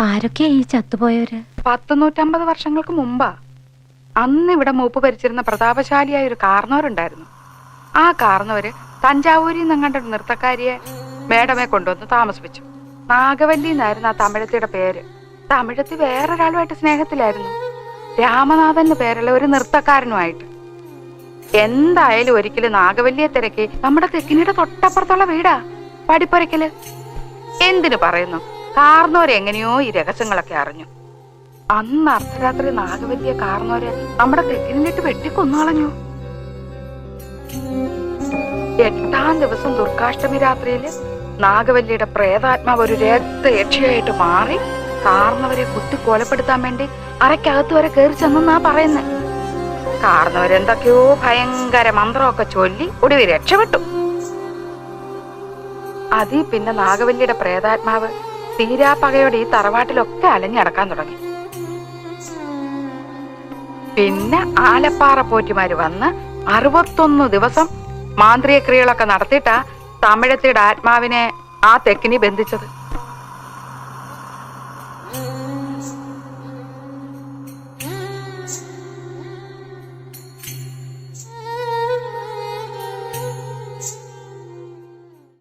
ആരൊക്കെയാ ഈ ചത്തുപോയവര്? 150 വർഷങ്ങൾക്ക് മുമ്പാ. അന്ന് ഇവിടെ മൂപ്പ് ഭരിച്ചിരുന്ന പ്രതാപശാലിയായ ഒരു കാർന്നവരുണ്ടായിരുന്നു. ആ കാർന്നവര് തഞ്ചാവൂരിൽ നിന്നങ്ങണ്ട ഒരു നൃത്തക്കാരിയെ മേഡമെ കൊണ്ടുവന്ന് താമസിപ്പിച്ചു. നാഗവല്ലി എന്നായിരുന്നു ആ തമിഴത്തിയുടെ പേര്. തമിഴത്തി വേറൊരാളുമായിട്ട് സ്നേഹത്തിലായിരുന്നു, രാമനാഥന് പേരുള്ള ഒരു നൃത്തക്കാരനുമായിട്ട്. എന്തായാലും ഒരിക്കലും നാഗവല്ലിയെ തിരക്കി നമ്മുടെ തെക്കിനിയുടെ തൊട്ടപ്പുറത്തുള്ള വീടാ പടിപ്പുരയ്ക്കല്. എന്തിനു പറയുന്നു, കാർന്നോരെങ്ങനെയോ ഈ രഹസ്യങ്ങളൊക്കെ അറിഞ്ഞു. അന്ന് അർദ്ധരാത്രി നാഗവല്ലിയെ കാർന്നോര് നമ്മുടെ തെക്കിനിട്ട് വെട്ടിക്കൊന്നു കളഞ്ഞു. 8ാം ദിവസം ദുർഗാഷ്ടമി രാത്രിയില് നാഗവല്ലിയുടെ പ്രേതാത്മാവ് ഒരു രക്തയക്ഷയായിട്ട് മാറി കാർന്നവരെ കുത്തി കൊലപ്പെടുത്താൻ വേണ്ടി അരക്കകത്ത് വരെ കയറി ചെന്നാ പറയുന്നേ. കാർന്നവരെന്തൊക്കെയോ ഭയങ്കര മന്ത്രമൊക്കെ ചൊല്ലി ഒടുവിൽ രക്ഷപ്പെട്ടു. അതിൽ പിന്നെ നാഗവല്ലിയുടെ പ്രേതാത്മാവ് തീരാപ്പകയോടെ ഈ തറവാട്ടിലൊക്കെ അലഞ്ഞടക്കാൻ തുടങ്ങി. പിന്നെ ആലപ്പാറ പോറ്റിമാര് വന്ന് 61 ദിവസം മാന്ത്രിക ക്രിയകളൊക്കെ നടത്തിയിട്ടാ തമിഴത്തിയുടെ ആത്മാവിനെ ആ തെക്കിനി ബന്ധിച്ചത്.